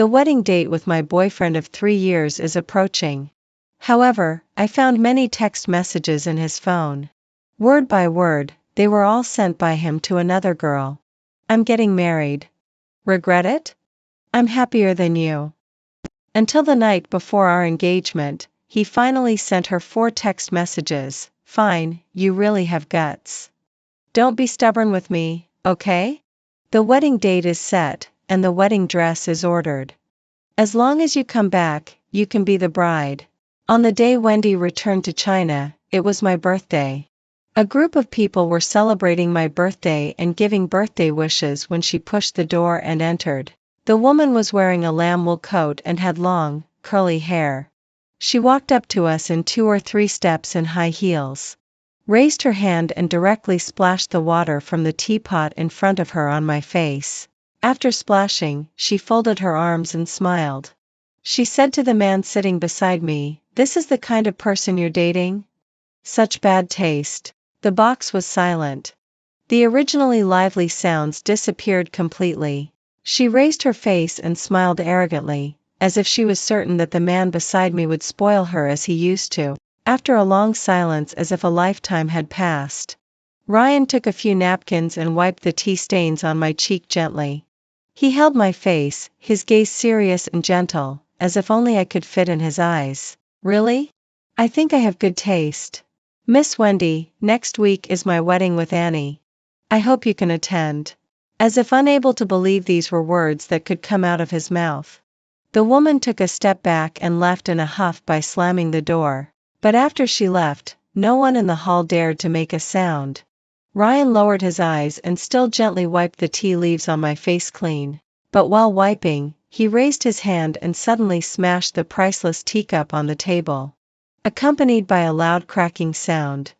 The wedding date with my boyfriend of 3 years is approaching. However, I found many text messages in his phone. Word by word, they were all sent by him to another girl. I'm getting married. Regret it? I'm happier than you. Until the night before our engagement, he finally sent her 4 text messages. Fine, you really have guts. Don't be stubborn with me, okay? The wedding date is set, and the wedding dress is ordered. As long as you come back, you can be the bride. On the day Wendy returned to China, it was my birthday. A group of people were celebrating my birthday and giving birthday wishes when she pushed the door and entered. The woman was wearing a lamb wool coat and had long, curly hair. She walked up to us in 2 or 3 steps in high heels, raised her hand and directly splashed the water from the teapot in front of her on my face. After splashing, she folded her arms and smiled. She said to the man sitting beside me, "This is the kind of person you're dating? Such bad taste." The box was silent. The originally lively sounds disappeared completely. She raised her face and smiled arrogantly, as if she was certain that the man beside me would spoil her as he used to. After a long silence, as if a lifetime had passed, Ryan took a few napkins and wiped the tea stains on my cheek gently. He held my face, his gaze serious and gentle, as if only I could fit in his eyes. Really? I think I have good taste. Miss Wendy, next week is my wedding with Annie. I hope you can attend. As if unable to believe these were words that could come out of his mouth, the woman took a step back and left in a huff by slamming the door. But after she left, no one in the hall dared to make a sound. Ryan lowered his eyes and still gently wiped the tea leaves on my face clean. But while wiping, he raised his hand and suddenly smashed the priceless teacup on the table, accompanied by a loud cracking sound.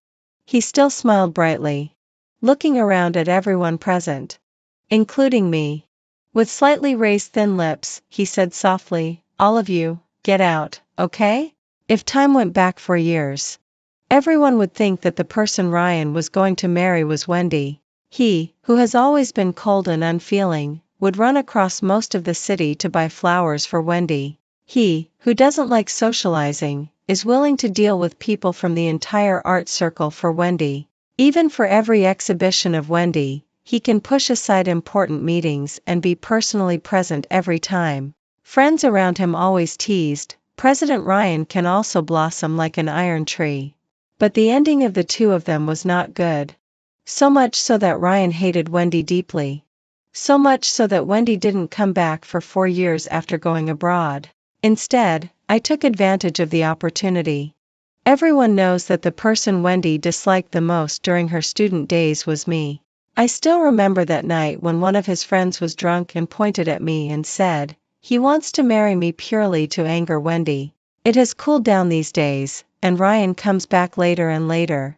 He still smiled brightly, looking around at everyone present, including me. With slightly raised thin lips, he said softly, "All of you, get out, okay?" If time went back 4 years, everyone would think that the person Ryan was going to marry was Wendy. He, who has always been cold and unfeeling, would run across most of the city to buy flowers for Wendy. He, who doesn't like socializing, is willing to deal with people from the entire art circle for Wendy. Even for every exhibition of Wendy, he can push aside important meetings and be personally present every time. Friends around him always teased, President Ryan can also blossom like an iron tree. But the ending of the 2 of them was not good. So much so that Ryan hated Wendy deeply. So much so that Wendy didn't come back for 4 years after going abroad. Instead, I took advantage of the opportunity. Everyone knows that the person Wendy disliked the most during her student days was me. I still remember that night when one of his friends was drunk and pointed at me and said, "He wants to marry me purely to anger Wendy." It has cooled down these days, and Ryan comes back later and later.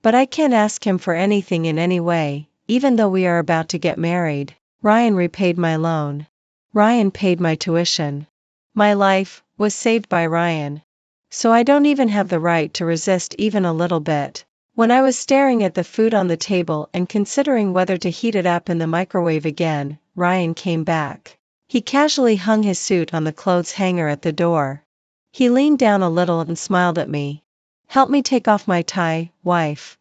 But I can't ask him for anything in any way, even though we are about to get married. Ryan repaid my loan. Ryan paid my tuition. My life was saved by Ryan. So I don't even have the right to resist even a little bit. When I was staring at the food on the table and considering whether to heat it up in the microwave again, Ryan came back. He casually hung his suit on the clothes hanger at the door. He leaned down a little and smiled at me. "Help me take off my tie, wife."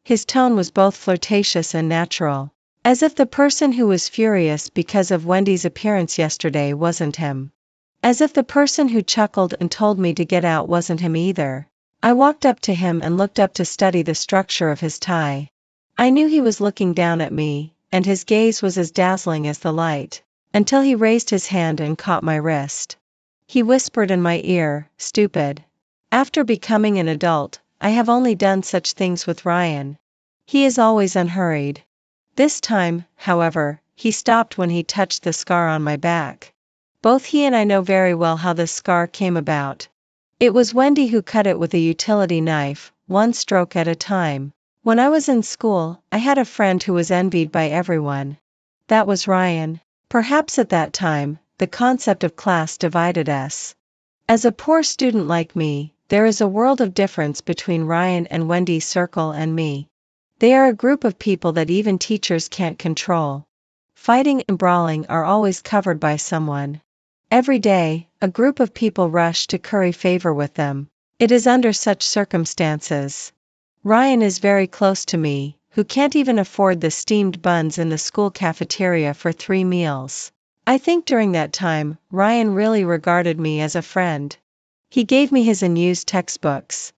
His tone was both flirtatious and natural, as if the person who was furious because of Wendy's appearance yesterday wasn't him. As if the person who chuckled and told me to get out wasn't him either. I walked up to him and looked up to study the structure of his tie. I knew he was looking down at me, and his gaze was as dazzling as the light, until he raised his hand and caught my wrist. He whispered in my ear, "Stupid. After becoming an adult, I have only done such things with Ryan. He is always unhurried." This time, however, he stopped when he touched the scar on my back. Both he and I know very well how this scar came about. It was Wendy who cut it with a utility knife, one stroke at a time. When I was in school, I had a friend who was envied by everyone. That was Ryan. Perhaps at that time, the concept of class divided us. As a poor student like me, there is a world of difference between Ryan and Wendy's circle and me. They are a group of people that even teachers can't control. Fighting and brawling are always covered by someone. Every day, a group of people rush to curry favor with them. It is under such circumstances. Ryan is very close to me, who can't even afford the steamed buns in the school cafeteria for 3 meals. I think during that time, Ryan really regarded me as a friend. He gave me his unused textbooks,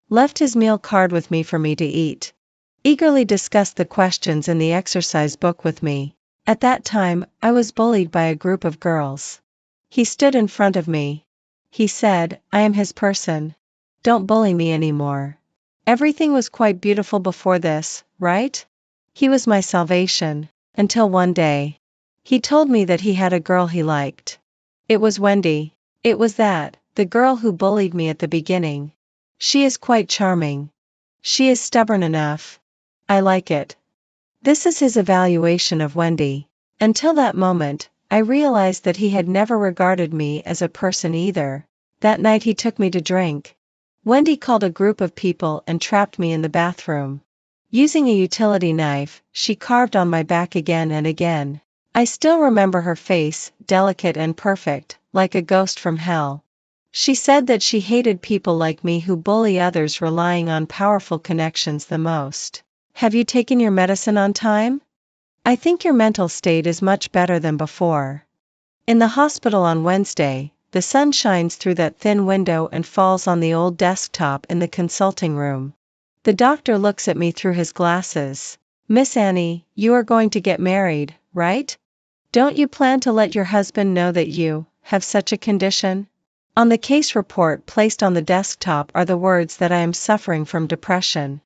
left his meal card with me for me to eat, eagerly discussed the questions in the exercise book with me. At that time, I was bullied by a group of girls. He stood in front of me. He said, "I am his person. Don't bully me anymore. Everything was quite beautiful before this, right?" He was my salvation, until one day. He told me that he had a girl he liked. It was Wendy. It was the girl who bullied me at the beginning. She is quite charming. She is stubborn enough. I like it. This is his evaluation of Wendy. Until that moment, I realized that he had never regarded me as a person either. That night he took me to drink. Wendy called a group of people and trapped me in the bathroom. Using a utility knife, she carved on my back again and again. I still remember her face, delicate and perfect, like a ghost from hell. She said that she hated people like me who bully others relying on powerful connections the most. Have you taken your medicine on time? I think your mental state is much better than before. In the hospital on Wednesday, the sun shines through that thin window and falls on the old desktop in the consulting room. The doctor looks at me through his glasses. "Miss Annie, you are going to get married, right? Don't you plan to let your husband know that you have such a condition?" On the case report placed on the desktop are the words that I am suffering from depression.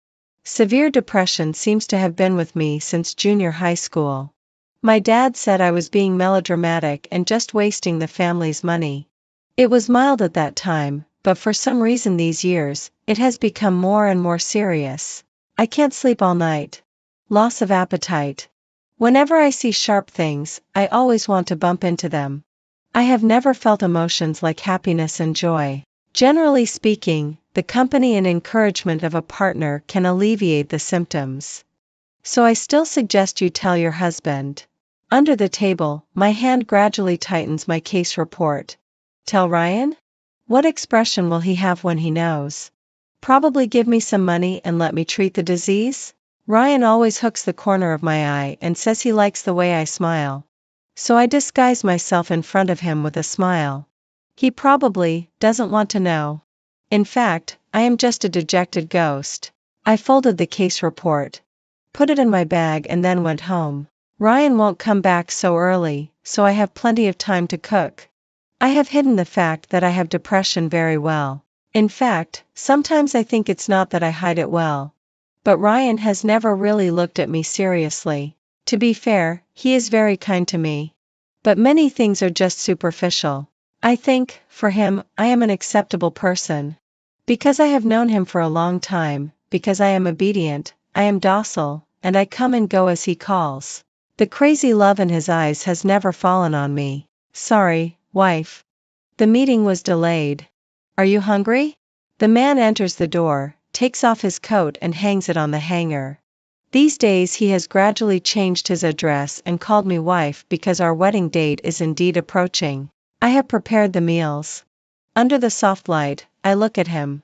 Severe depression seems to have been with me since junior high school. My dad said I was being melodramatic and just wasting the family's money. It was mild at that time, but for some reason these years, it has become more and more serious. I can't sleep all night. Loss of appetite. Whenever I see sharp things, I always want to bump into them. I have never felt emotions like happiness and joy. Generally speaking, the company and encouragement of a partner can alleviate the symptoms. So I still suggest you tell your husband. Under the table, my hand gradually tightens my case report. Tell Ryan? What expression will he have when he knows? Probably give me some money and let me treat the disease? Ryan always hooks the corner of my eye and says he likes the way I smile. So I disguise myself in front of him with a smile. He probably doesn't want to know. In fact, I am just a dejected ghost. I folded the case report, put it in my bag and then went home. Ryan won't come back so early, so I have plenty of time to cook. I have hidden the fact that I have depression very well. In fact, sometimes I think it's not that I hide it well. But Ryan has never really looked at me seriously. To be fair, he is very kind to me. But many things are just superficial. I think, for him, I am an acceptable person. Because I have known him for a long time, because I am obedient, I am docile, and I come and go as he calls. The crazy love in his eyes has never fallen on me. Sorry, wife. The meeting was delayed. Are you hungry? The man enters the door, takes off his coat and hangs it on the hanger. These days he has gradually changed his address and called me wife because our wedding date is indeed approaching. I have prepared the meals. Under the soft light, I look at him.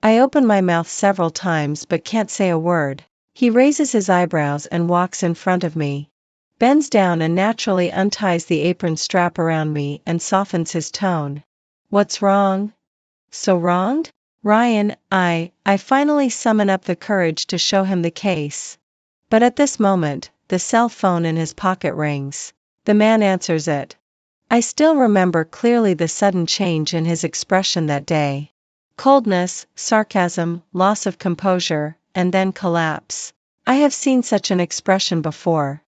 I open my mouth several times but can't say a word. He raises his eyebrows and walks in front of me, bends down and naturally unties the apron strap around me and softens his tone. What's wrong? So wronged? Ryan, I finally summon up the courage to show him the case. But at this moment, the cell phone in his pocket rings. The man answers it. I still remember clearly the sudden change in his expression that day. Coldness, sarcasm, loss of composure, and then collapse. I have seen such an expression before.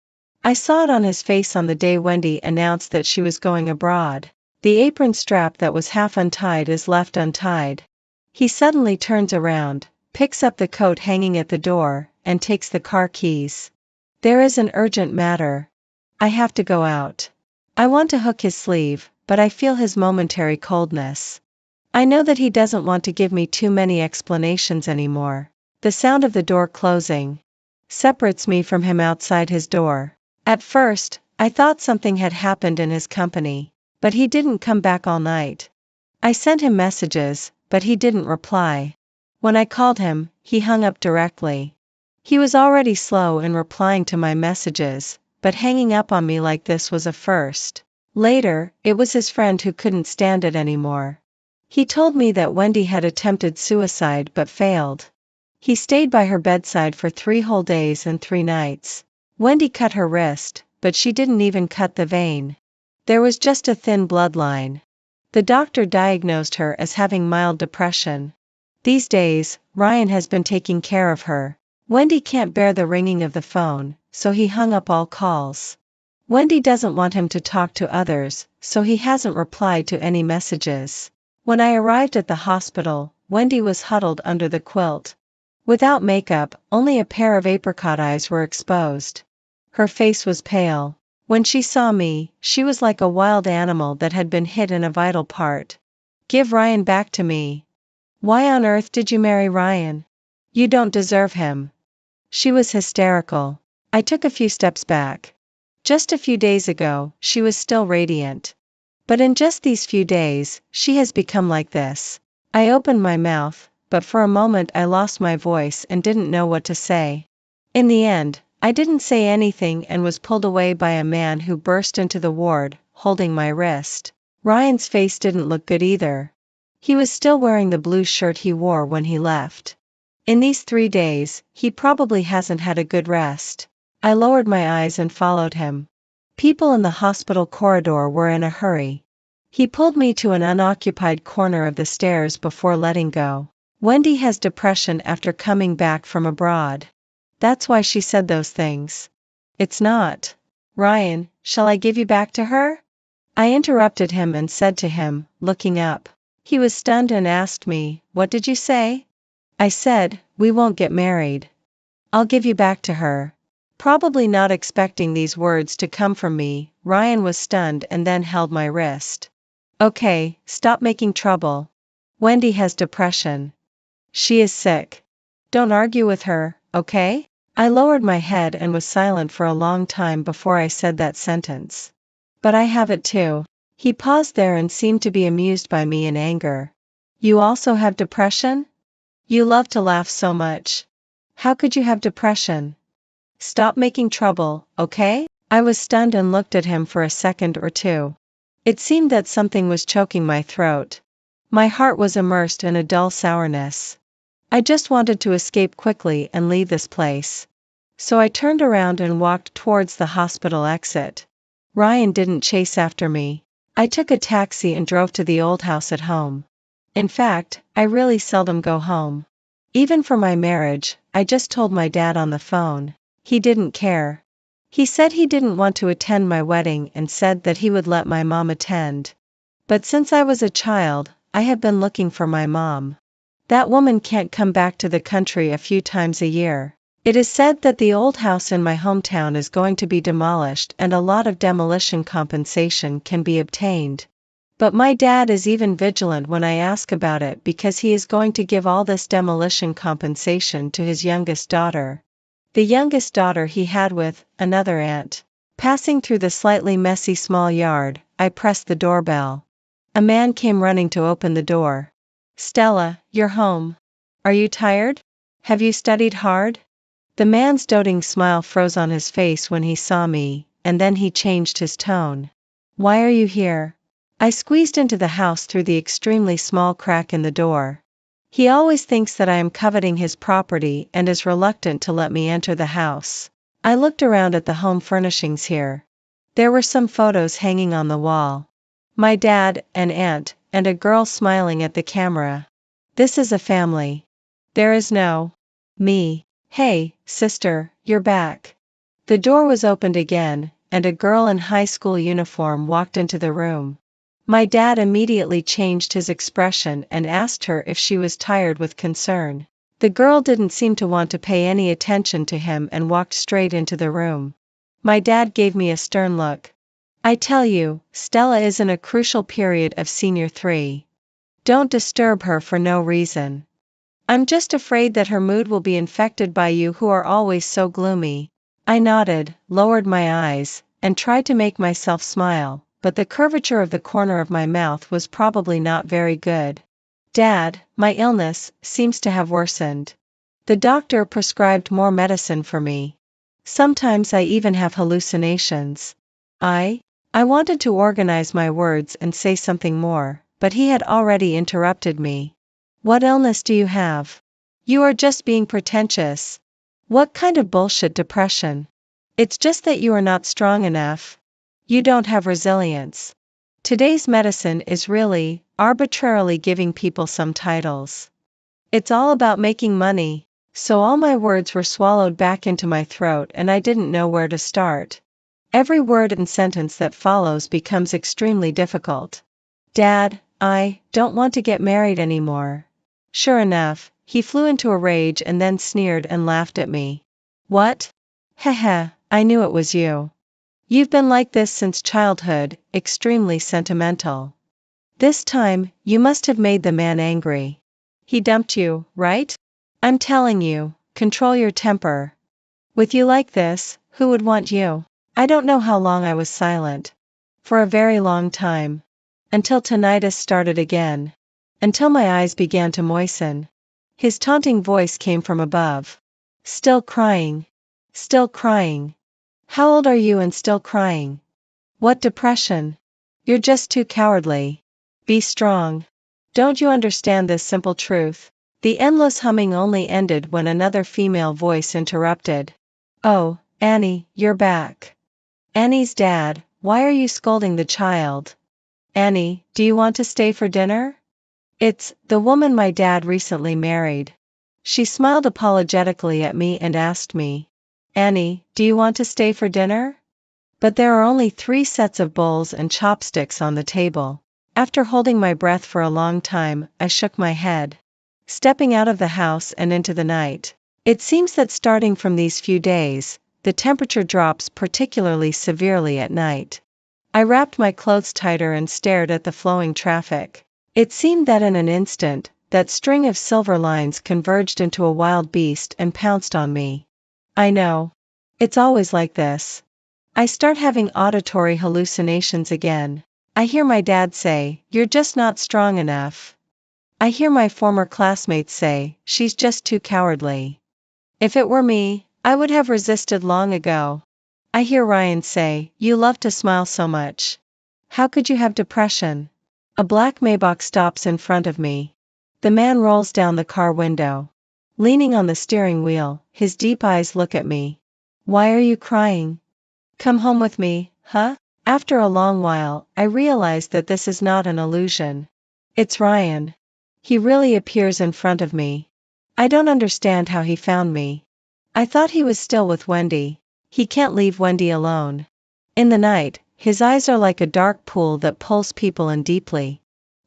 I saw it on his face on the day Wendy announced that she was going abroad. The apron strap that was half untied is left untied. He suddenly turns around, picks up the coat hanging at the door, and takes the car keys. There is an urgent matter. I have to go out. I want to hook his sleeve, but I feel his momentary coldness. I know that he doesn't want to give me too many explanations anymore. The sound of the door closing separates me from him outside his door. At first, I thought something had happened in his company. But he didn't come back all night. I sent him messages, but he didn't reply. When I called him, he hung up directly. He was already slow in replying to my messages, but hanging up on me like this was a first. Later, it was his friend who couldn't stand it anymore. He told me that Wendy had attempted suicide but failed. He stayed by her bedside for 3 whole days and 3 nights. Wendy cut her wrist, but she didn't even cut the vein. There was just a thin bloodline. The doctor diagnosed her as having mild depression. These days, Ryan has been taking care of her. Wendy can't bear the ringing of the phone, so he hung up all calls. Wendy doesn't want him to talk to others, so he hasn't replied to any messages. When I arrived at the hospital, Wendy was huddled under the quilt. Without makeup, only a pair of apricot eyes were exposed. Her face was pale. When she saw me, she was like a wild animal that had been hit in a vital part. "Give Ryan back to me. Why on earth did you marry Ryan? You don't deserve him." She was hysterical. I took a few steps back. Just a few days ago, she was still radiant. But in just these few days, she has become like this. I opened my mouth, but for a moment I lost my voice and didn't know what to say. In the end, I didn't say anything and was pulled away by a man who burst into the ward, holding my wrist. Ryan's face didn't look good either. He was still wearing the blue shirt he wore when he left. In these 3 days, he probably hasn't had a good rest. I lowered my eyes and followed him. People in the hospital corridor were in a hurry. He pulled me to an unoccupied corner of the stairs before letting go. "Wendy has depression after coming back from abroad. That's why she said those things. It's not. Ryan, shall I give you back to her?" I interrupted him and said to him, looking up. He was stunned and asked me, "What did you say?" I said, "We won't get married. I'll give you back to her." Probably not expecting these words to come from me, Ryan was stunned and then held my wrist. "Okay, stop making trouble. Wendy has depression. She is sick. Don't argue with her, okay?" I lowered my head and was silent for a long time before I said that sentence. "But I have it too." He paused there and seemed to be amused by me in anger. "You also have depression? You love to laugh so much. How could you have depression? Stop making trouble, okay?" I was stunned and looked at him for a second or two. It seemed that something was choking my throat. My heart was immersed in a dull sourness. I just wanted to escape quickly and leave this place. So I turned around and walked towards the hospital exit. Ryan didn't chase after me. I took a taxi and drove to the old house at home. In fact, I really seldom go home. Even for my marriage, I just told my dad on the phone. He didn't care. He said he didn't want to attend my wedding and said that he would let my mom attend. But since I was a child, I have been looking for my mom. That woman can't come back to the country a few times a year. It is said that the old house in my hometown is going to be demolished and a lot of demolition compensation can be obtained. But my dad is even vigilant when I ask about it because he is going to give all this demolition compensation to his youngest daughter. The youngest daughter he had with another aunt. Passing through the slightly messy small yard, I pressed the doorbell. A man came running to open the door. "Stella, you're home. Are you tired? Have you studied hard?" The man's doting smile froze on his face when he saw me, and then he changed his tone. "Why are you here?" I squeezed into the house through the extremely small crack in the door. He always thinks that I am coveting his property and is reluctant to let me enter the house. I looked around at the home furnishings here. There were some photos hanging on the wall. My dad, an aunt, and a girl smiling at the camera. This is a family. There is no me. "Hey, sister, you're back." The door was opened again, and a girl in high school uniform walked into the room. My dad immediately changed his expression and asked her if she was tired with concern. The girl didn't seem to want to pay any attention to him and walked straight into the room. My dad gave me a stern look. "I tell you, Stella is in a crucial period of senior 3. Don't disturb her for no reason. I'm just afraid that her mood will be infected by you who are always so gloomy." I nodded, lowered my eyes, and tried to make myself smile, but the curvature of the corner of my mouth was probably not very good. Dad, my illness seems to have worsened. The doctor prescribed more medicine for me. Sometimes I even have hallucinations. I wanted to organize my words and say something more, but he had already interrupted me. What illness do you have? You are just being pretentious. What kind of bullshit depression? It's just that you are not strong enough. You don't have resilience. Today's medicine is really, arbitrarily giving people some titles. It's all about making money. So all my words were swallowed back into my throat and I didn't know where to start. Every word and sentence that follows becomes extremely difficult. Dad, I don't want to get married anymore. Sure enough, he flew into a rage and then sneered and laughed at me. What? Heh, I knew it was you. You've been like this since childhood, extremely sentimental. This time, you must have made the man angry. He dumped you, right? I'm telling you, control your temper. With you like this, who would want you? I don't know how long I was silent. For a very long time. Until tinnitus started again. Until my eyes began to moisten. His taunting voice came from above. Still crying. Still crying. How old are you and still crying? What depression? You're just too cowardly. Be strong. Don't you understand this simple truth? The endless humming only ended when another female voice interrupted. Oh, Annie, you're back. Annie's dad, why are you scolding the child? Annie, do you want to stay for dinner? It's the woman my dad recently married. She smiled apologetically at me and asked me, Annie, do you want to stay for dinner? But there are only 3 sets of bowls and chopsticks on the table. After holding my breath for a long time, I shook my head. Stepping out of the house and into the night. It seems that starting from these few days, the temperature drops particularly severely at night. I wrapped my clothes tighter and stared at the flowing traffic. It seemed that in an instant, that string of silver lines converged into a wild beast and pounced on me. I know. It's always like this. I start having auditory hallucinations again. I hear my dad say, you're just not strong enough. I hear my former classmates say, she's just too cowardly. If it were me, I would have resisted long ago. I hear Ryan say, you love to smile so much. How could you have depression? A black Maybach stops in front of me. The man rolls down the car window. Leaning on the steering wheel, his deep eyes look at me. Why are you crying? Come home with me, huh? After a long while, I realize that this is not an illusion. It's Ryan. He really appears in front of me. I don't understand how he found me. I thought he was still with Wendy. He can't leave Wendy alone. In the night, his eyes are like a dark pool that pulls people in deeply.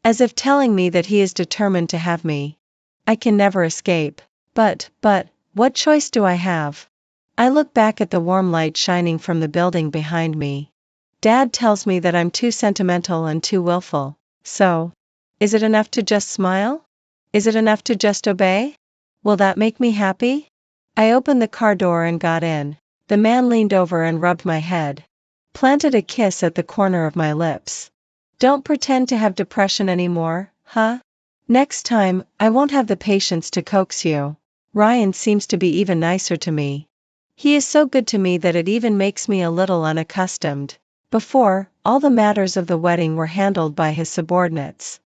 As if telling me that he is determined to have me. I can never escape. But, what choice do I have? I look back at the warm light shining from the building behind me. Dad tells me that I'm too sentimental and too willful. So, is it enough to just smile? Is it enough to just obey? Will that make me happy? I opened the car door and got in. The man leaned over and rubbed my head. Planted a kiss at the corner of my lips. Don't pretend to have depression anymore, huh? Next time, I won't have the patience to coax you. Ryan seems to be even nicer to me. He is so good to me that it even makes me a little unaccustomed. Before, all the matters of the wedding were handled by his subordinates.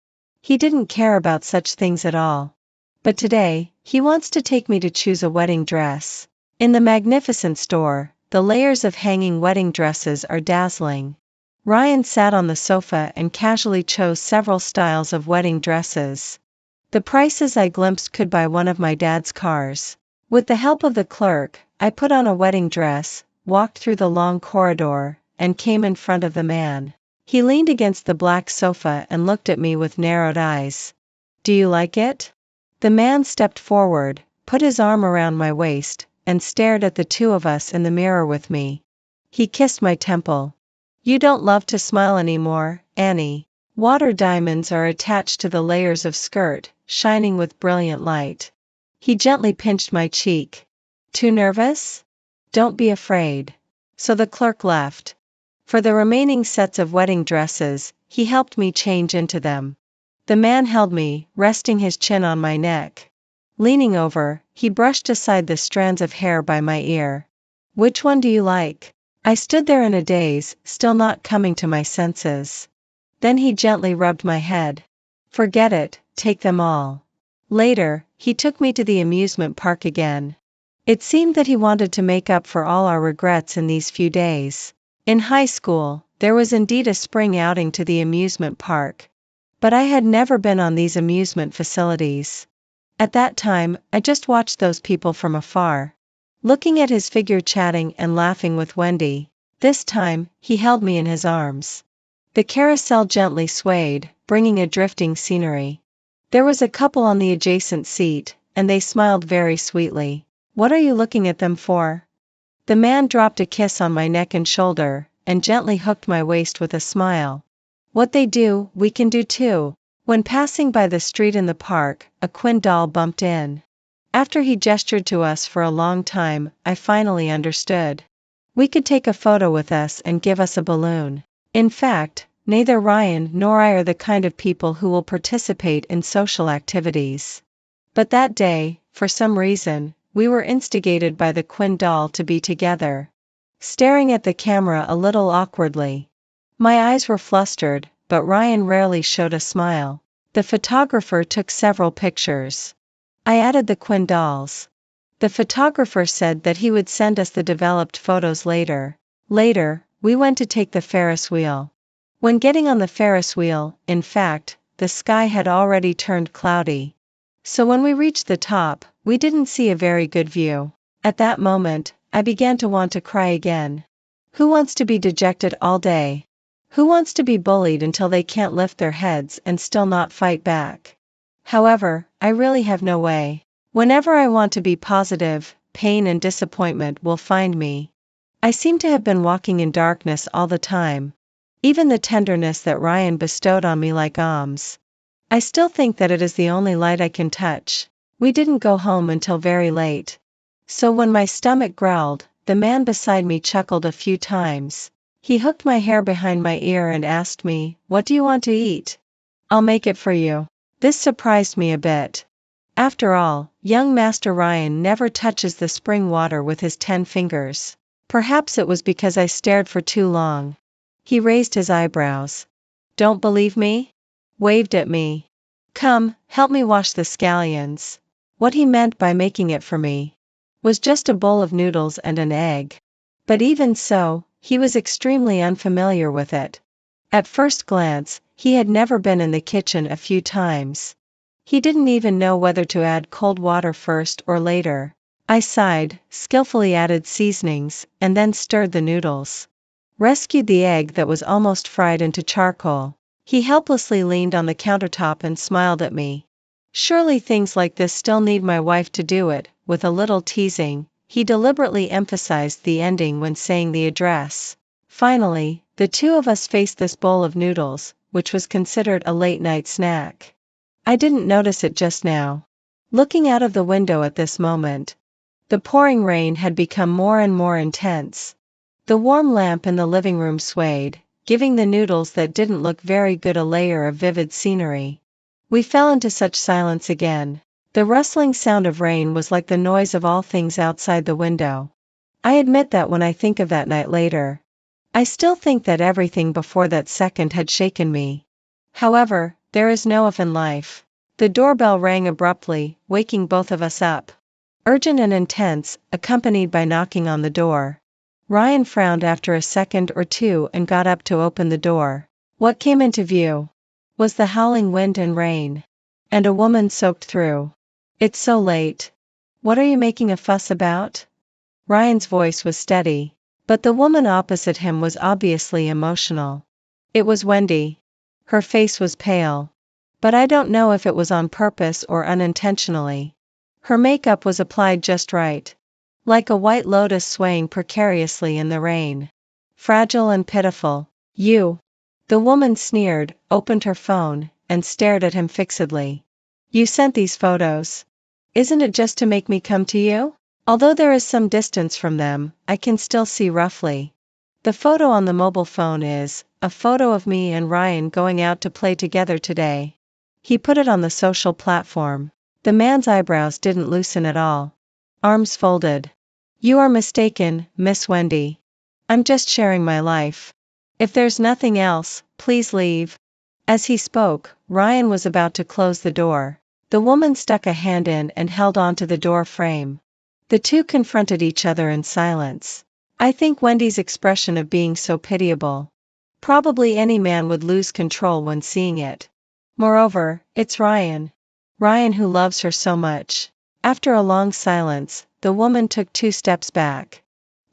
He didn't care about such things at all. But today, he wants to take me to choose a wedding dress. In the magnificent store, the layers of hanging wedding dresses are dazzling. Ryan sat on the sofa and casually chose several styles of wedding dresses. The prices I glimpsed could buy one of my dad's cars. With the help of the clerk, I put on a wedding dress, walked through the long corridor, and came in front of the man. He leaned against the black sofa and looked at me with narrowed eyes. Do you like it? The man stepped forward, put his arm around my waist, and stared at the 2 of us in the mirror with me. He kissed my temple. You don't love to smile anymore, Annie. Water diamonds are attached to the layers of skirt, shining with brilliant light. He gently pinched my cheek. Too nervous? Don't be afraid. So the clerk left. For the remaining sets of wedding dresses, he helped me change into them. The man held me, resting his chin on my neck. Leaning over, he brushed aside the strands of hair by my ear. "Which one do you like?" I stood there in a daze, still not coming to my senses. Then he gently rubbed my head. "Forget it, take them all." Later, he took me to the amusement park again. It seemed that he wanted to make up for all our regrets in these few days. In high school, there was indeed a spring outing to the amusement park. But I had never been on these amusement facilities. At that time, I just watched those people from afar, looking at his figure chatting and laughing with Wendy. This time, he held me in his arms. The carousel gently swayed, bringing a drifting scenery. There was a couple on the adjacent seat, and they smiled very sweetly. "What are you looking at them for?" The man dropped a kiss on my neck and shoulder, and gently hooked my waist with a smile. "What they do, we can do too." When passing by the street in the park, a Quinn doll bumped in. After he gestured to us for a long time, I finally understood. We could take a photo with us and give us a balloon. In fact, neither Ryan nor I are the kind of people who will participate in social activities. But that day, for some reason, we were instigated by the Quinn doll to be together. Staring at the camera a little awkwardly. My eyes were flustered, but Ryan rarely showed a smile. The photographer took several pictures. I added the Quinn dolls. The photographer said that he would send us the developed photos later. Later, we went to take the Ferris wheel. When getting on the Ferris wheel, in fact, the sky had already turned cloudy. So when we reached the top, we didn't see a very good view. At that moment, I began to want to cry again. Who wants to be dejected all day? Who wants to be bullied until they can't lift their heads and still not fight back? However, I really have no way. Whenever I want to be positive, pain and disappointment will find me. I seem to have been walking in darkness all the time. Even the tenderness that Ryan bestowed on me like alms. I still think that it is the only light I can touch. We didn't go home until very late. So when my stomach growled, the man beside me chuckled a few times. He hooked my hair behind my ear and asked me, "What do you want to eat? I'll make it for you." This surprised me a bit. After all, young Master Ryan never touches the spring water with his 10 fingers. Perhaps it was because I stared for too long. He raised his eyebrows. "Don't believe me?" Waved at me. "Come, help me wash the scallions." What he meant by making it for me was just a bowl of noodles and an egg. But even so, he was extremely unfamiliar with it. At first glance, he had never been in the kitchen a few times. He didn't even know whether to add cold water first or later. I sighed, skillfully added seasonings, and then stirred the noodles. Rescued the egg that was almost fried into charcoal. He helplessly leaned on the countertop and smiled at me. "Surely things like this still need my wife to do it." With a little teasing, he deliberately emphasized the ending when saying the address. Finally, the two of us faced this bowl of noodles, which was considered a late-night snack. I didn't notice it just now. Looking out of the window at this moment, the pouring rain had become more and more intense. The warm lamp in the living room swayed, giving the noodles that didn't look very good a layer of vivid scenery. We fell into such silence again. The rustling sound of rain was like the noise of all things outside the window. I admit that when I think of that night later, I still think that everything before that second had shaken me. However, there is no if in life. The doorbell rang abruptly, waking both of us up. Urgent and intense, accompanied by knocking on the door. Ryan frowned after a second or two and got up to open the door. What came into view was the howling wind and rain. And a woman soaked through. "It's so late. What are you making a fuss about?" Ryan's voice was steady, but the woman opposite him was obviously emotional. It was Wendy. Her face was pale. But I don't know if it was on purpose or unintentionally. Her makeup was applied just right. Like a white lotus swaying precariously in the rain. Fragile and pitiful. "You." The woman sneered, opened her phone, and stared at him fixedly. "You sent these photos. Isn't it just to make me come to you?" Although there is some distance from them, I can still see roughly. The photo on the mobile phone is a photo of me and Ryan going out to play together today. He put it on the social platform. The man's eyebrows didn't loosen at all. Arms folded. You are mistaken, Miss Wendy. I'm just sharing my life. If there's nothing else, please leave. As he spoke, Ryan was about to close the door. The woman stuck a hand in and held onto the door frame. The two confronted each other in silence. I think Wendy's expression of being so pitiable. Probably any man would lose control when seeing it. Moreover, it's Ryan. Ryan who loves her so much. After a long silence, the woman took 2 steps back.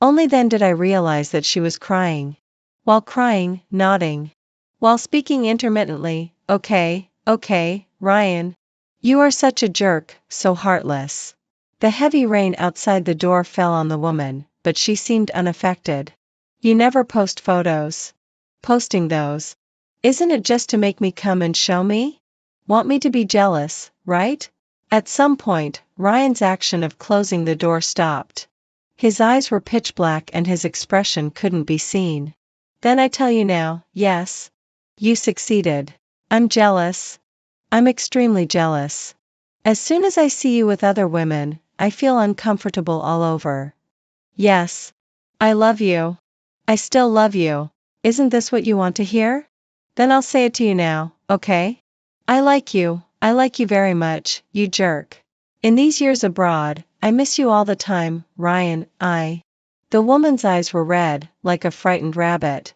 Only then did I realize that she was crying. While crying, nodding. While speaking intermittently, okay, Ryan. You are such a jerk, so heartless. The heavy rain outside the door fell on the woman, but she seemed unaffected. You never post photos. Posting those. Isn't it just to make me come and show me? Want me to be jealous, right? At some point, Ryan's action of closing the door stopped. His eyes were pitch black and his expression couldn't be seen. Then I tell you now, yes. You succeeded. I'm jealous. I'm extremely jealous. As soon as I see you with other women, I feel uncomfortable all over. Yes. I love you. I still love you. Isn't this what you want to hear? Then I'll say it to you now, okay? I like you very much, you jerk. In these years abroad, I miss you all the time, Ryan, The woman's eyes were red, like a frightened rabbit.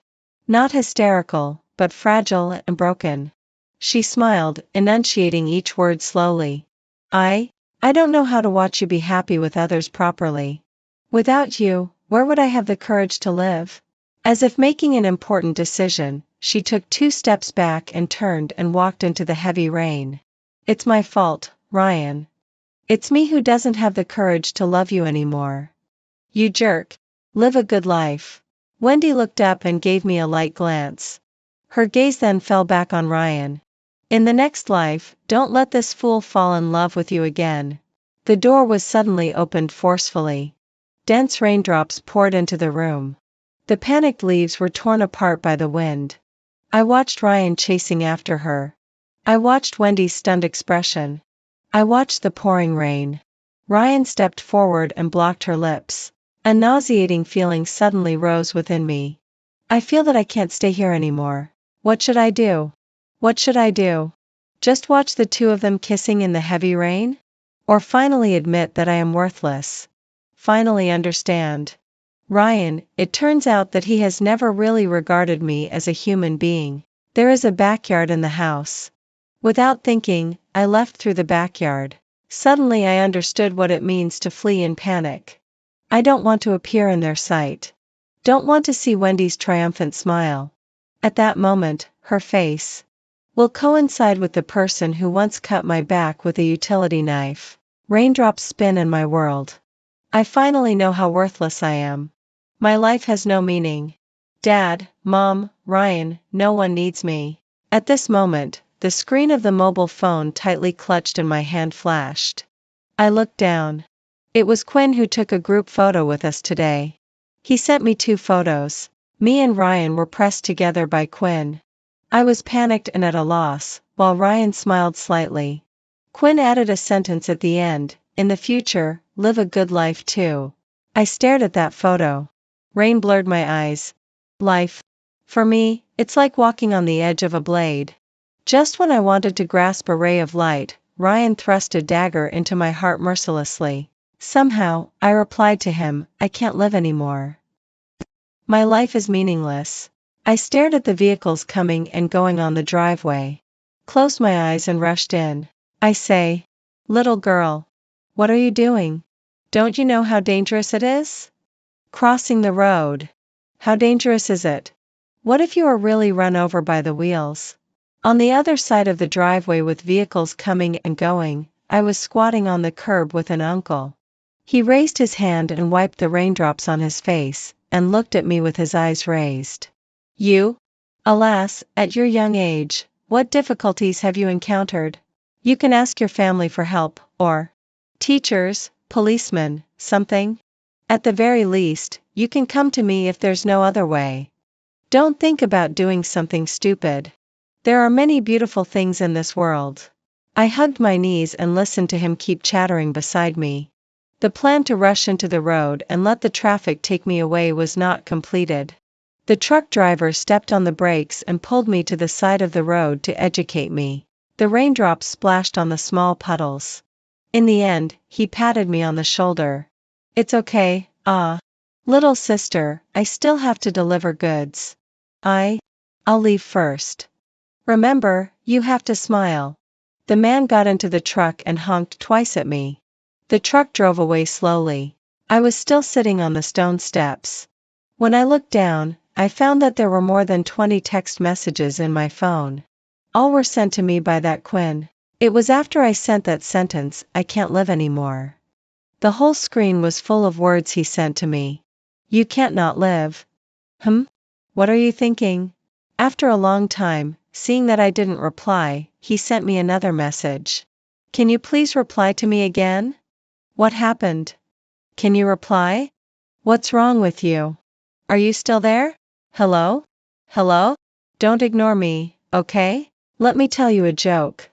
Not hysterical, but fragile and broken. She smiled, enunciating each word slowly. I don't know how to watch you be happy with others properly. Without you, where would I have the courage to live? As if making an important decision, she took 2 steps back and turned and walked into the heavy rain. It's my fault, Ryan. It's me who doesn't have the courage to love you anymore. You jerk. Live a good life. Wendy looked up and gave me a light glance. Her gaze then fell back on Ryan. In the next life, don't let this fool fall in love with you again. The door was suddenly opened forcefully. Dense raindrops poured into the room. The panicked leaves were torn apart by the wind. I watched Ryan chasing after her. I watched Wendy's stunned expression. I watched the pouring rain. Ryan stepped forward and blocked her lips. A nauseating feeling suddenly rose within me. I feel that I can't stay here anymore. What should I do? What should I do? Just watch the two of them kissing in the heavy rain? Or finally admit that I am worthless? Finally understand. Ryan, it turns out that he has never really regarded me as a human being. There is a backyard in the house. Without thinking, I left through the backyard. Suddenly I understood what it means to flee in panic. I don't want to appear in their sight. Don't want to see Wendy's triumphant smile. At that moment, her face will coincide with the person who once cut my back with a utility knife. Raindrops spin in my world. I finally know how worthless I am. My life has no meaning. Dad, Mom, Ryan, no one needs me. At this moment, the screen of the mobile phone tightly clutched in my hand flashed. I looked down. It was Quinn who took a group photo with us today. He sent me 2 photos. Me and Ryan were pressed together by Quinn. I was panicked and at a loss, while Ryan smiled slightly. Quinn added a sentence at the end, in the future, live a good life too. I stared at that photo. Rain blurred my eyes. Life. For me, it's like walking on the edge of a blade. Just when I wanted to grasp a ray of light, Ryan thrust a dagger into my heart mercilessly. Somehow, I replied to him, I can't live anymore. My life is meaningless. I stared at the vehicles coming and going on the driveway. Closed my eyes and rushed in. I say, little girl. What are you doing? Don't you know how dangerous it is? Crossing the road. How dangerous is it? What if you are really run over by the wheels? On the other side of the driveway with vehicles coming and going, I was squatting on the curb with an uncle. He raised his hand and wiped the raindrops on his face, and looked at me with his eyes raised. You? Alas, at your young age, what difficulties have you encountered? You can ask your family for help, or teachers, policemen, something. At the very least, you can come to me if there's no other way. Don't think about doing something stupid. There are many beautiful things in this world. I hugged my knees and listened to him keep chattering beside me. The plan to rush into the road and let the traffic take me away was not completed. The truck driver stepped on the brakes and pulled me to the side of the road to educate me. The raindrops splashed on the small puddles. In the end, he patted me on the shoulder. It's okay, little sister, I still have to deliver goods. I'll leave first. Remember, you have to smile. The man got into the truck and honked twice at me. The truck drove away slowly. I was still sitting on the stone steps. When I looked down, I found that there were more than 20 text messages in my phone. All were sent to me by that Quinn. It was after I sent that sentence, "I can't live anymore." The whole screen was full of words he sent to me. You can't not live. What are you thinking? After a long time, seeing that I didn't reply, he sent me another message. Can you please reply to me again? What happened? Can you reply? What's wrong with you? Are you still there? Hello? Hello? Don't ignore me, okay? Let me tell you a joke.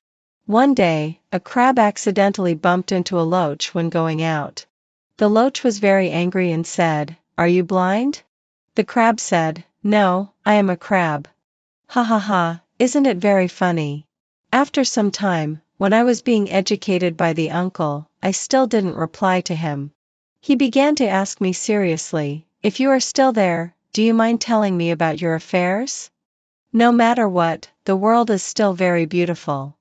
One day, a crab accidentally bumped into a loach when going out. The loach was very angry and said, "Are you blind?" The crab said, "No, I am a crab." Ha ha ha, isn't it very funny? After some time, when I was being educated by the uncle, I still didn't reply to him. He began to ask me seriously, "If you are still there, do you mind telling me about your affairs? No matter what, the world is still very beautiful."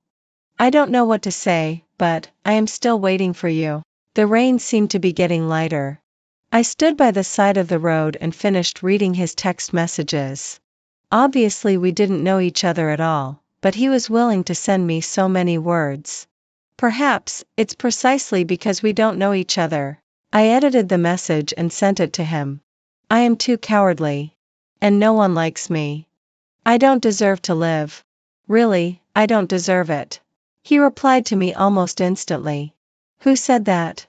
I don't know what to say, but I am still waiting for you. The rain seemed to be getting lighter. I stood by the side of the road and finished reading his text messages. Obviously we didn't know each other at all, but he was willing to send me so many words. Perhaps, it's precisely because we don't know each other. I edited the message and sent it to him. I am too cowardly. And no one likes me. I don't deserve to live. Really, I don't deserve it. He replied to me almost instantly. Who said that?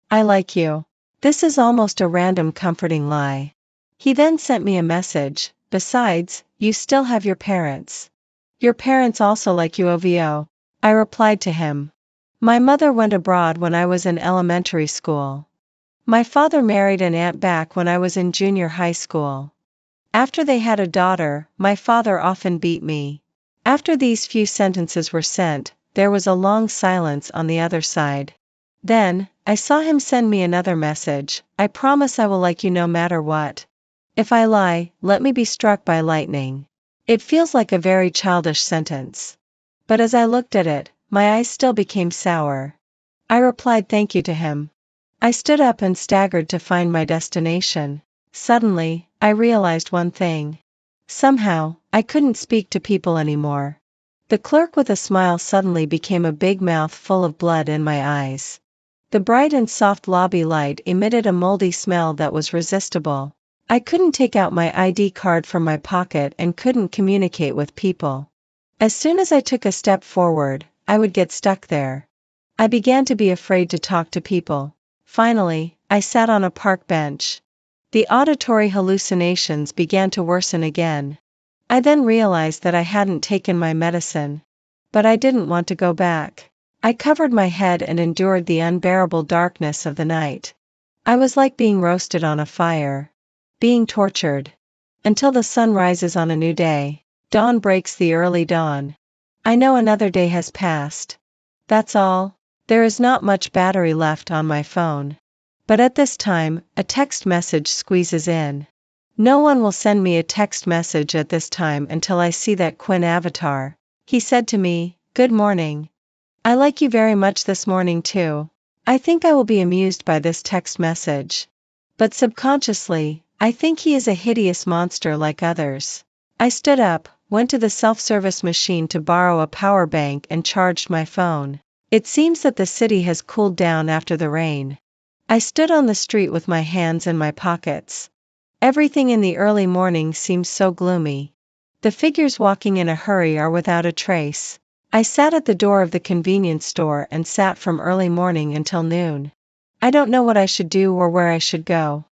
I like you. This is almost a random comforting lie. He then sent me a message. Besides, you still have your parents. Your parents also like you OVO. I replied to him. My mother went abroad when I was in elementary school. My father married an aunt back when I was in junior high school. After they had a daughter, my father often beat me. After these few sentences were sent, there was a long silence on the other side. Then, I saw him send me another message. I promise I will like you no matter what. If I lie, let me be struck by lightning. It feels like a very childish sentence. But as I looked at it, my eyes still became sour. I replied thank you to him. I stood up and staggered to find my destination. Suddenly, I realized one thing. Somehow, I couldn't speak to people anymore. The clerk with a smile suddenly became a big mouth full of blood in my eyes. The bright and soft lobby light emitted a moldy smell that was resistible. I couldn't take out my ID card from my pocket and couldn't communicate with people. As soon as I took a step forward, I would get stuck there. I began to be afraid to talk to people. Finally, I sat on a park bench. The auditory hallucinations began to worsen again. I then realized that I hadn't taken my medicine. But I didn't want to go back. I covered my head and endured the unbearable darkness of the night. I was like being roasted on a fire. Being tortured. Until the sun rises on a new day. Dawn breaks the early dawn. I know another day has passed. That's all. There is not much battery left on my phone. But at this time, a text message squeezes in. No one will send me a text message at this time until I see that Quinn avatar. He said to me, "Good morning. I like you very much this morning too. I think I will be amused by this text message." But subconsciously, I think he is a hideous monster like others. I stood up, went to the self-service machine to borrow a power bank and charged my phone. It seems that the city has cooled down after the rain. I stood on the street with my hands in my pockets. Everything in the early morning seems so gloomy. The figures walking in a hurry are without a trace. I sat at the door of the convenience store and sat from early morning until noon. I don't know what I should do or where I should go.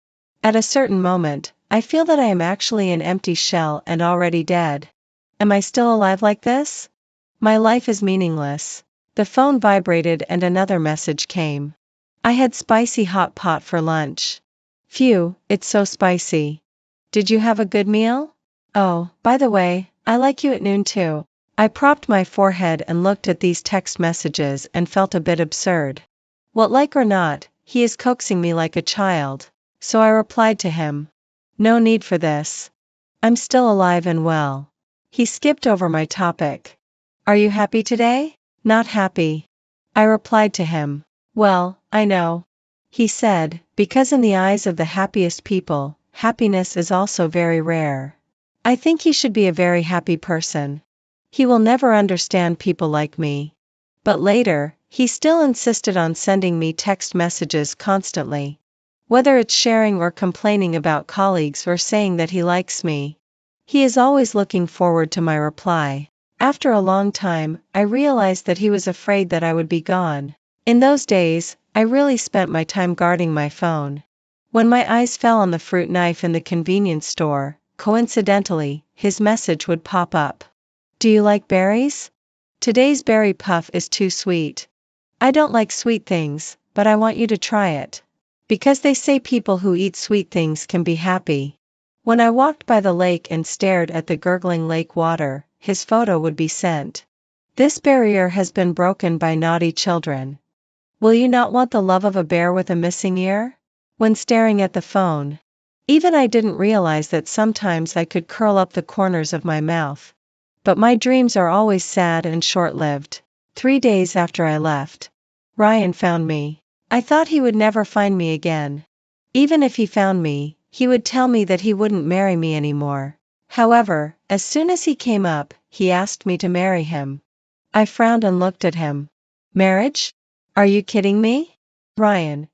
At a certain moment, I feel that I am actually an empty shell and already dead. Am I still alive like this? My life is meaningless. The phone vibrated and another message came. I had spicy hot pot for lunch. Phew, it's so spicy. Did you have a good meal? Oh, by the way, I like you at noon too. I propped my forehead and looked at these text messages and felt a bit absurd. What, like or not, he is coaxing me like a child. So I replied to him. No need for this. I'm still alive and well. He skipped over my topic. Are you happy today? Not happy. I replied to him. Well, I know. He said, because in the eyes of the happiest people, happiness is also very rare. I think he should be a very happy person. He will never understand people like me. But later, he still insisted on sending me text messages constantly. Whether it's sharing or complaining about colleagues or saying that he likes me. He is always looking forward to my reply. After a long time, I realized that he was afraid that I would be gone. In those days, I really spent my time guarding my phone. When my eyes fell on the fruit knife in the convenience store, coincidentally, his message would pop up. Do you like berries? Today's berry puff is too sweet. I don't like sweet things, but I want you to try it. Because they say people who eat sweet things can be happy. When I walked by the lake and stared at the gurgling lake water, his photo would be sent. This barrier has been broken by naughty children. Will you not want the love of a bear with a missing ear? When staring at the phone. Even I didn't realize that sometimes I could curl up the corners of my mouth. But my dreams are always sad and short-lived. 3 days after I left, Ryan found me. I thought he would never find me again. Even if he found me, he would tell me that he wouldn't marry me anymore. However, as soon as he came up, he asked me to marry him. I frowned and looked at him. Marriage? Are you kidding me? Ryan.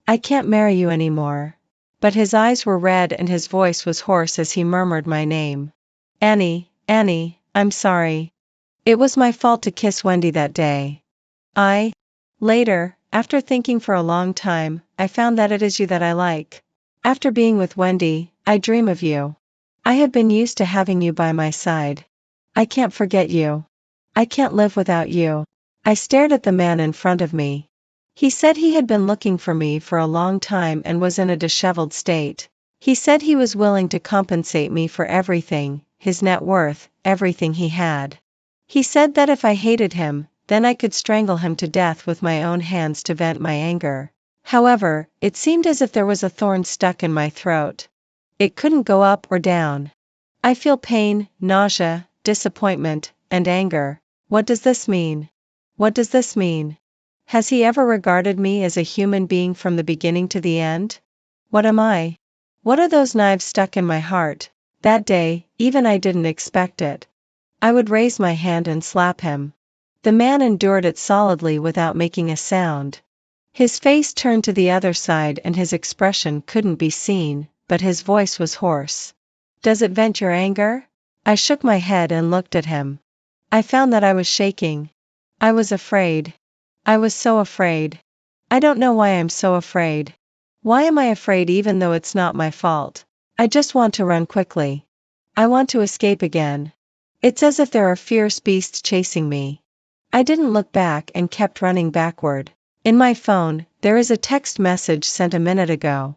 I can't marry you anymore. But his eyes were red and his voice was hoarse as he murmured my name. Annie, Annie, I'm sorry. It was my fault to kiss Wendy that day. Later, after thinking for a long time, I found that it is you that I like. After being with Wendy, I dream of you. I have been used to having you by my side. I can't forget you. I can't live without you. I stared at the man in front of me. He said he had been looking for me for a long time and was in a disheveled state. He said he was willing to compensate me for everything, his net worth, everything he had. He said that if I hated him, then I could strangle him to death with my own hands to vent my anger. However, it seemed as if there was a thorn stuck in my throat. It couldn't go up or down. I feel pain, nausea, disappointment, and anger. What does this mean? What does this mean? Has he ever regarded me as a human being from the beginning to the end? What am I? What are those knives stuck in my heart? That day, even I didn't expect it. I would raise my hand and slap him. The man endured it solidly without making a sound. His face turned to the other side and his expression couldn't be seen, but his voice was hoarse. Does it vent your anger? I shook my head and looked at him. I found that I was shaking. I was afraid. I was so afraid. I don't know why I'm so afraid. Why am I afraid even though it's not my fault? I just want to run quickly. I want to escape again. It's as if there are fierce beasts chasing me. I didn't look back and kept running backward. In my phone, there is a text message sent a minute ago.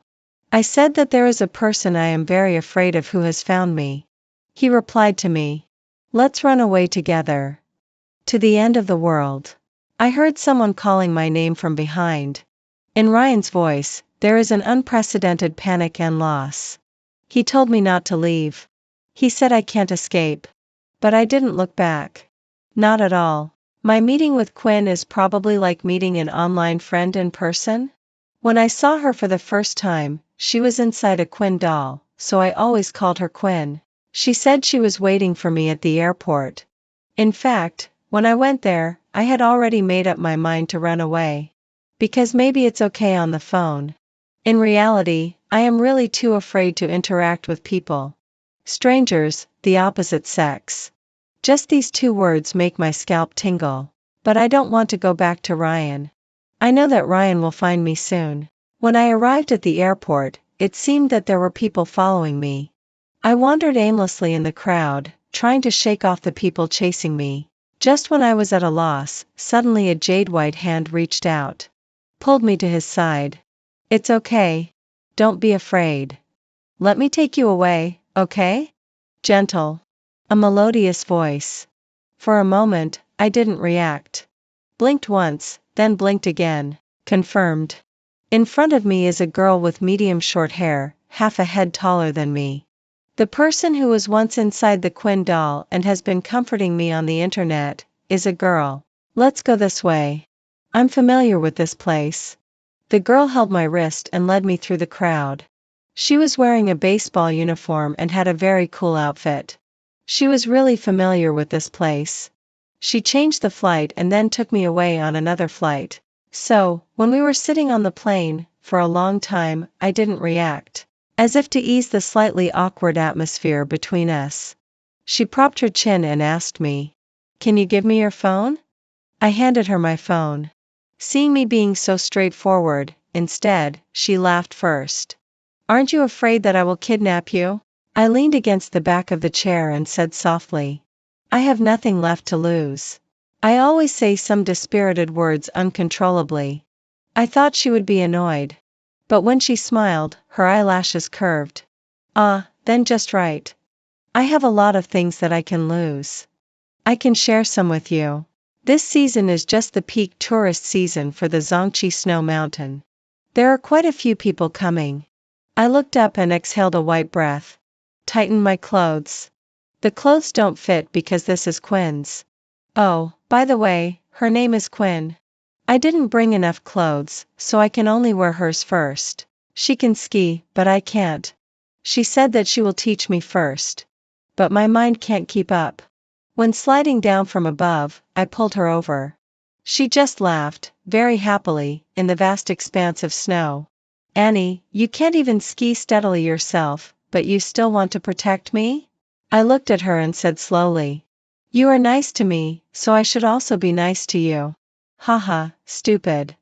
I said that there is a person I am very afraid of who has found me. He replied to me. Let's run away together. To the end of the world. I heard someone calling my name from behind. In Ryan's voice, there is an unprecedented panic and loss. He told me not to leave. He said I can't escape. But I didn't look back. Not at all. My meeting with Quinn is probably like meeting an online friend in person. When I saw her for the first time, she was inside a Quinn doll, so I always called her Quinn. She said she was waiting for me at the airport. In fact, when I went there, I had already made up my mind to run away. Because maybe it's okay on the phone. In reality, I am really too afraid to interact with people. Strangers, the opposite sex. Just these 2 words make my scalp tingle. But I don't want to go back to Ryan. I know that Ryan will find me soon. When I arrived at the airport, it seemed that there were people following me. I wandered aimlessly in the crowd, trying to shake off the people chasing me. Just when I was at a loss, suddenly a jade white hand reached out, pulled me to his side. It's okay. Don't be afraid. Let me take you away, okay? Gentle. A melodious voice. For a moment, I didn't react. Blinked once, then blinked again. Confirmed. In front of me is a girl with medium short hair, half a head taller than me. The person who was once inside the Quinn doll and has been comforting me on the internet, is a girl. Let's go this way. I'm familiar with this place. The girl held my wrist and led me through the crowd. She was wearing a baseball uniform and had a very cool outfit. She was really familiar with this place. She changed the flight and then took me away on another flight. So, when we were sitting on the plane, for a long time, I didn't react. As if to ease the slightly awkward atmosphere between us. She propped her chin and asked me, "Can you give me your phone?" I handed her my phone. Seeing me being so straightforward, instead, she laughed first. "Aren't you afraid that I will kidnap you?" I leaned against the back of the chair and said softly, "I have nothing left to lose." I always say some dispirited words uncontrollably. I thought she would be annoyed. But when she smiled, her eyelashes curved. "Ah, then just right. I have a lot of things that I can lose. I can share some with you. This season is just the peak tourist season for the Zhangqi Snow Mountain. There are quite a few people coming." I looked up and exhaled a white breath. Tightened my clothes. The clothes don't fit because this is Quinn's. Oh, by the way, her name is Quinn. I didn't bring enough clothes, so I can only wear hers first. She can ski, but I can't. She said that she will teach me first. But my mind can't keep up. When sliding down from above, I pulled her over. She just laughed, very happily, in the vast expanse of snow. "Annie, you can't even ski steadily yourself, but you still want to protect me?" I looked at her and said slowly, "You are nice to me, so I should also be nice to you." Haha, stupid.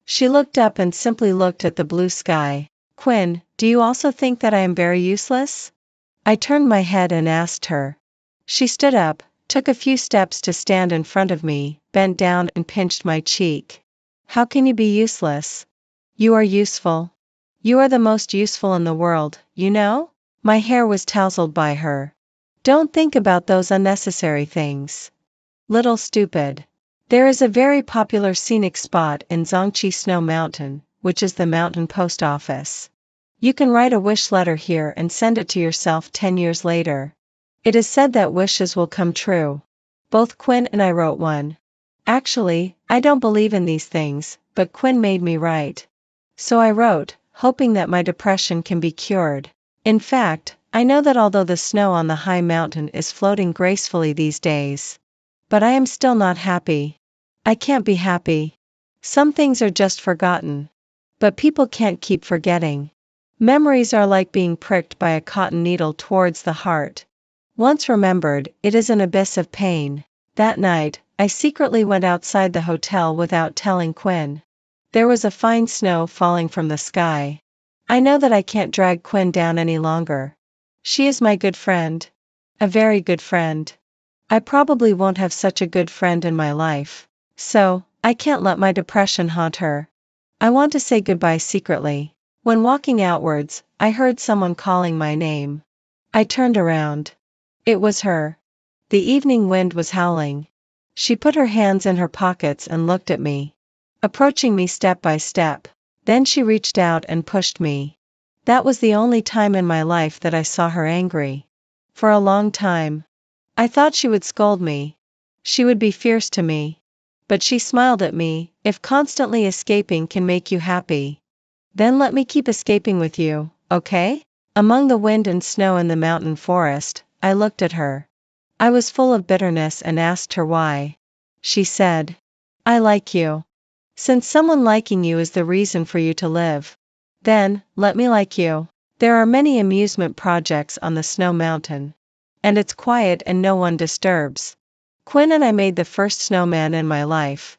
She looked up and simply looked at the blue sky. "Quinn, do you also think that I am very useless?" I turned my head and asked her. She stood up, took a few steps to stand in front of me, bent down and pinched my cheek. "How can you be useless? You are useful. You are the most useful in the world, you know?" My hair was tousled by her. "Don't think about those unnecessary things. Little stupid." There is a very popular scenic spot in Zhangqi Snow Mountain, which is the mountain post office. You can write a wish letter here and send it to yourself 10 years later. It is said that wishes will come true. Both Quinn and I wrote one. Actually, I don't believe in these things, but Quinn made me write. So I wrote, hoping that my depression can be cured. In fact, I know that although the snow on the high mountain is floating gracefully these days, but I am still not happy. I can't be happy. Some things are just forgotten. But people can't keep forgetting. Memories are like being pricked by a cotton needle towards the heart. Once remembered, it is an abyss of pain. That night, I secretly went outside the hotel without telling Quinn. There was a fine snow falling from the sky. I know that I can't drag Quinn down any longer. She is my good friend. A very good friend. I probably won't have such a good friend in my life. So, I can't let my depression haunt her. I want to say goodbye secretly. When walking outwards, I heard someone calling my name. I turned around. It was her. The evening wind was howling. She put her hands in her pockets and looked at me, approaching me step by step. Then she reached out and pushed me. That was the only time in my life that I saw her angry. For a long time. I thought she would scold me. She would be fierce to me. But she smiled at me. "If constantly escaping can make you happy, then let me keep escaping with you, okay?" Among the wind and snow in the mountain forest, I looked at her. I was full of bitterness and asked her why. She said, "I like you. Since someone liking you is the reason for you to live, then, let me like you." There are many amusement projects on the snow mountain. And it's quiet and no one disturbs. Quinn and I made the first snowman in my life.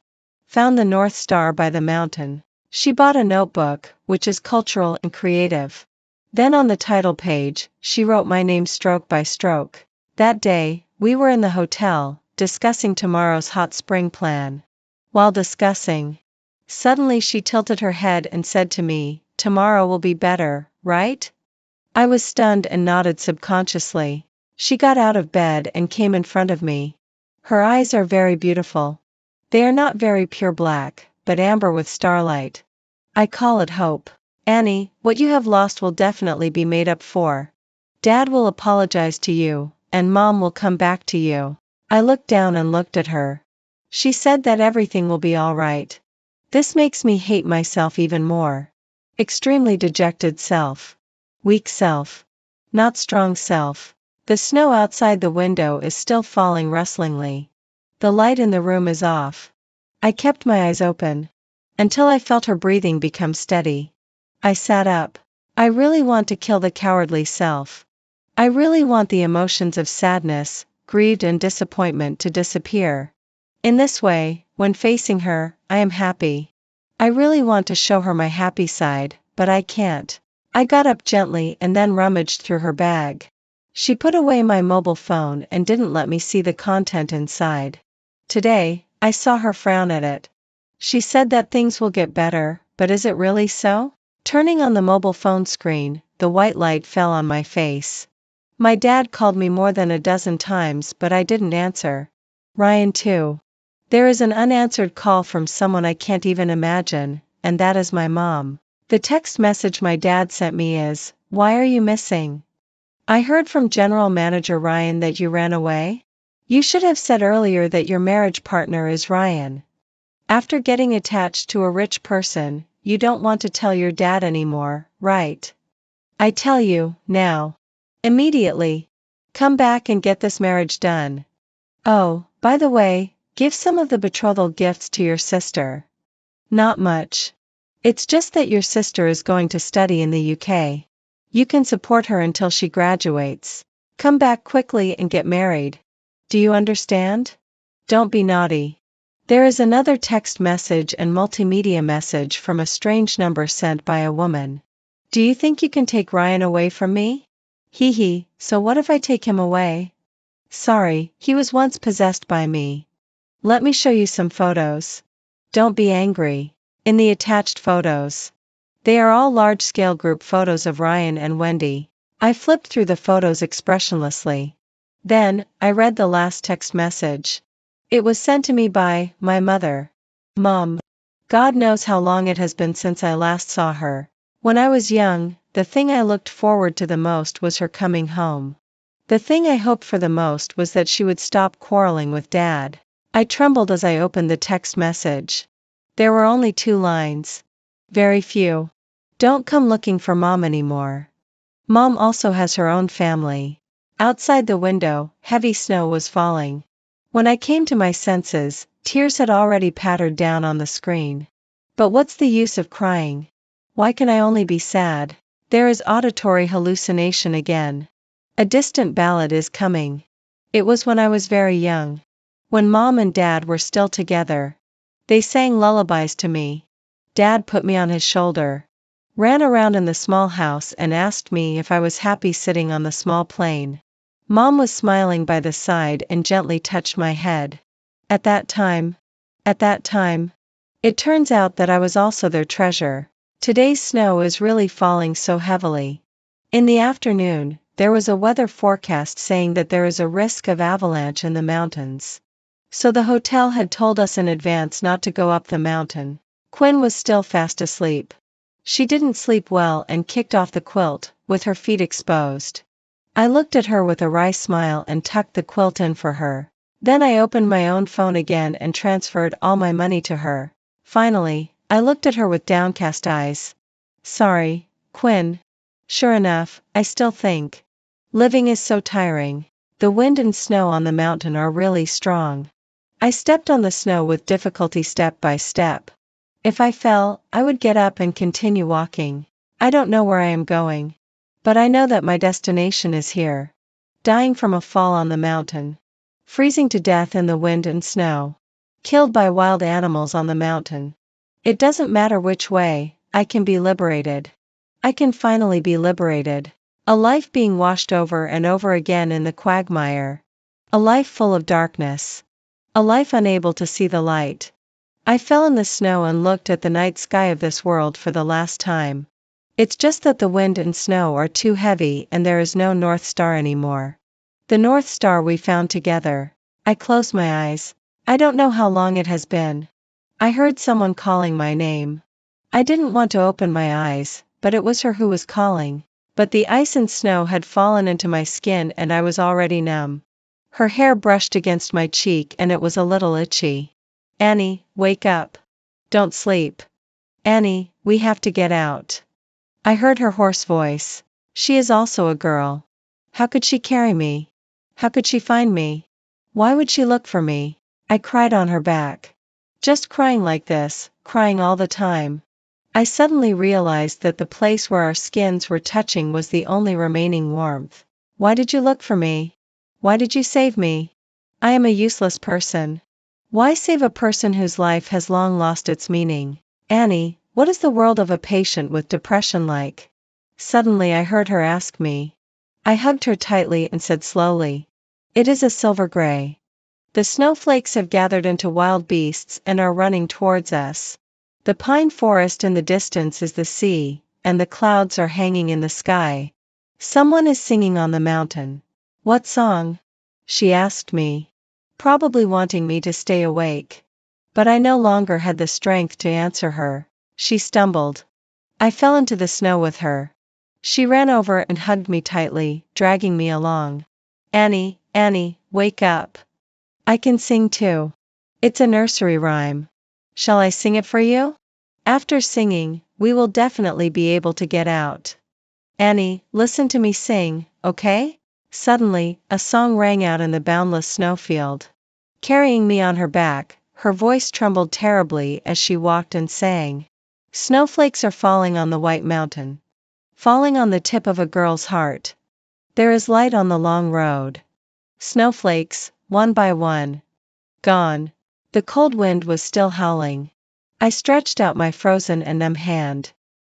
found the North Star by the mountain. She bought a notebook, which is cultural and creative. Then on the title page, she wrote my name stroke by stroke. That day, we were in the hotel, discussing tomorrow's hot spring plan. While discussing, suddenly she tilted her head and said to me, "Tomorrow will be better, right?" I was stunned and nodded subconsciously. She got out of bed and came in front of me. Her eyes are very beautiful. They are not very pure black, but amber with starlight. I call it hope. "Annie, what you have lost will definitely be made up for. Dad will apologize to you, and Mom will come back to you." I looked down and looked at her. She said that everything will be all right. This makes me hate myself even more. Extremely dejected self. Weak self. Not strong self. The snow outside the window is still falling rustlingly. The light in the room is off. I kept my eyes open until I felt her breathing become steady. I sat up. I really want to kill the cowardly self. I really want the emotions of sadness, greed and disappointment to disappear. In this way, when facing her, I am happy. I really want to show her my happy side, but I can't. I got up gently and then rummaged through her bag. She put away my mobile phone and didn't let me see the content inside. Today, I saw her frown at it. She said that things will get better, but is it really so? Turning on the mobile phone screen, the white light fell on my face. My dad called me more than a dozen times but I didn't answer. Ryan too. There is an unanswered call from someone I can't even imagine, and that is my mom. The text message my dad sent me is, "Why are you missing? I heard from General Manager Ryan that you ran away? You should have said earlier that your marriage partner is Ryan. After getting attached to a rich person, you don't want to tell your dad anymore, right? I tell you, now. Immediately. Come back and get this marriage done. Oh, by the way, give some of the betrothal gifts to your sister." Not much. It's just that your sister is going to study in the UK. You can support her until she graduates. Come back quickly and get married. Do you understand? Don't be naughty. There is another text message and multimedia message from a strange number sent by a woman. "Do you think you can take Ryan away from me? Hee hee, so what if I take him away? Sorry, he was once possessed by me. Let me show you some photos. Don't be angry." In the attached photos. They are all large-scale group photos of Ryan and Wendy. I flipped through the photos expressionlessly. Then, I read the last text message. It was sent to me by my mother. "Mom. God knows how long it has been since I last saw her. When I was young, the thing I looked forward to the most was her coming home. The thing I hoped for the most was that she would stop quarreling with Dad." I trembled as I opened the text message. There were only 2 lines. Very few. "Don't come looking for Mom anymore. Mom also has her own family." Outside the window, heavy snow was falling. When I came to my senses, tears had already pattered down on the screen. But what's the use of crying? Why can I only be sad? There is auditory hallucination again. A distant ballad is coming. It was when I was very young. When Mom and Dad were still together. They sang lullabies to me. Dad put me on his shoulder. Ran around in the small house and asked me if I was happy sitting on the small plane. Mom was smiling by the side and gently touched my head. At that time, it turns out that I was also their treasure. Today's snow is really falling so heavily. In the afternoon, there was a weather forecast saying that there is a risk of avalanche in the mountains. So the hotel had told us in advance not to go up the mountain. Quinn was still fast asleep. She didn't sleep well and kicked off the quilt, with her feet exposed. I looked at her with a wry smile and tucked the quilt in for her. Then I opened my own phone again and transferred all my money to her. Finally, I looked at her with downcast eyes. "Sorry, Quinn. Sure enough, I still think living is so tiring. The wind and snow on the mountain are really strong." I stepped on the snow with difficulty step by step. If I fell, I would get up and continue walking. I don't know where I am going. But I know that my destination is here. Dying from a fall on the mountain. Freezing to death in the wind and snow. killed by wild animals on the mountain. It doesn't matter which way, I can be liberated. I can finally be liberated. A life being washed over and over again in the quagmire. A life full of darkness. A life unable to see the light. I fell in the snow and looked at the night sky of this world for the last time. It's just that the wind and snow are too heavy and there is no North Star anymore. The North Star we found together. I closed my eyes. I don't know how long it has been. I heard someone calling my name. I didn't want to open my eyes, but it was her who was calling. But the ice and snow had fallen into my skin and I was already numb. Her hair brushed against my cheek and it was a little itchy. Annie, wake up. Don't sleep. Annie, we have to get out. I heard her hoarse voice. She is also a girl. How could she carry me? How could she find me? Why would she look for me? I cried on her back. Just crying like this, crying all the time. I suddenly realized that the place where our skins were touching was the only remaining warmth. Why did you look for me? Why did you save me? I am a useless person. Why save a person whose life has long lost its meaning? Annie, what is the world of a patient with depression like? Suddenly I heard her ask me. I hugged her tightly and said slowly. It is a silver gray. The snowflakes have gathered into wild beasts and are running towards us. The pine forest in the distance is the sea, and the clouds are hanging in the sky. Someone is singing on the mountain. What song? She asked me. Probably wanting me to stay awake. But I no longer had the strength to answer her. She stumbled. I fell into the snow with her. She ran over and hugged me tightly, dragging me along. Annie, Annie, wake up. I can sing too. It's a nursery rhyme. Shall I sing it for you? After singing, we will definitely be able to get out. Annie, listen to me sing, okay? Suddenly, a song rang out in the boundless snowfield. Carrying me on her back, her voice trembled terribly as she walked and sang. Snowflakes are falling on the white mountain. Falling on the tip of a girl's heart. There is light on the long road. Snowflakes, one by one. Gone. The cold wind was still howling. I stretched out my frozen and numb hand.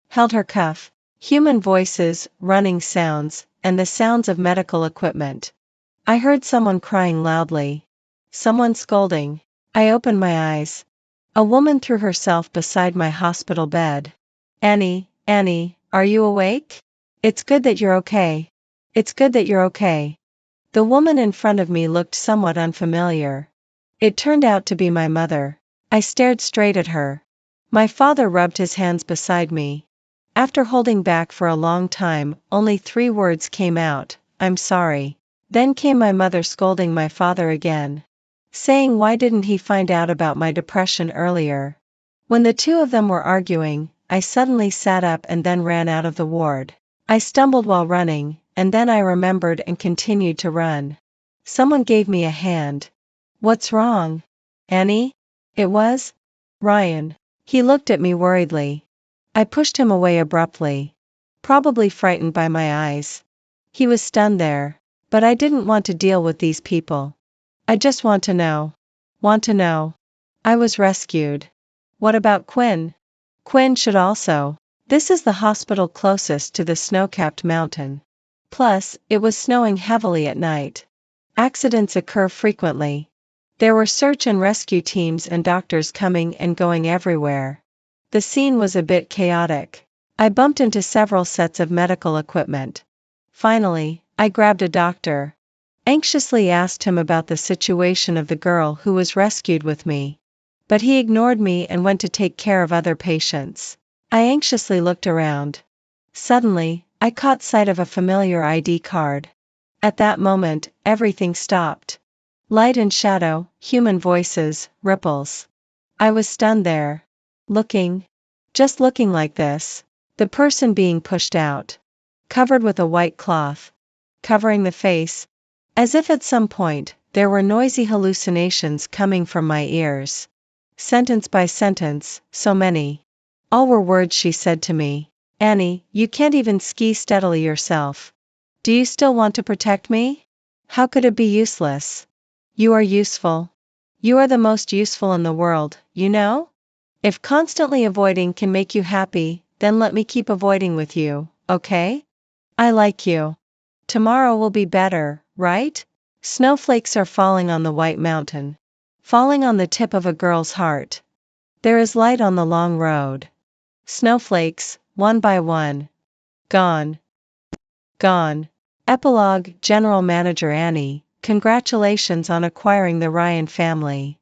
Held her cuff. Human voices, running sounds, and the sounds of medical equipment. I heard someone crying loudly. Someone scolding. I opened my eyes. A woman threw herself beside my hospital bed. Annie, Annie, are you awake? It's good that you're okay. It's good that you're okay. The woman in front of me looked somewhat unfamiliar. It turned out to be my mother. I stared straight at her. My father rubbed his hands beside me. After holding back for a long time, only 3 words came out, I'm sorry. Then came my mother scolding my father again. Saying why didn't he find out about my depression earlier? When the two of them were arguing, I suddenly sat up and then ran out of the ward. I stumbled while running, and then I remembered and continued to run. Someone gave me a hand. What's wrong? Annie? It was? Ryan. He looked at me worriedly. I pushed him away abruptly. Probably frightened by my eyes. He was stunned there. But I didn't want to deal with these people. I just want to know. Want to know. I was rescued. What about Quinn? Quinn should also. This is the hospital closest to the snow-capped mountain. Plus, it was snowing heavily at night. Accidents occur frequently. There were search and rescue teams and doctors coming and going everywhere. The scene was a bit chaotic. I bumped into several sets of medical equipment. Finally, I grabbed a doctor. Anxiously asked him about the situation of the girl who was rescued with me. But he ignored me and went to take care of other patients. I anxiously looked around. Suddenly, I caught sight of a familiar ID card. At that moment, everything stopped. Light and shadow, human voices, ripples. I was stunned there. Looking. Just looking like this. The person being pushed out. Covered with a white cloth. Covering the face. As if at some point, there were noisy hallucinations coming from my ears. Sentence by sentence, so many. All were words she said to me. Annie, you can't even ski steadily yourself. Do you still want to protect me? How could it be useless? You are useful. You are the most useful in the world, you know? If constantly avoiding can make you happy, then let me keep avoiding with you, okay? I like you. Tomorrow will be better, right? Snowflakes are falling on the white mountain. Falling on the tip of a girl's heart. There is light on the long road. Snowflakes, one by one. Gone. Gone. Epilogue. General Manager Annie, congratulations on acquiring the Ryan family.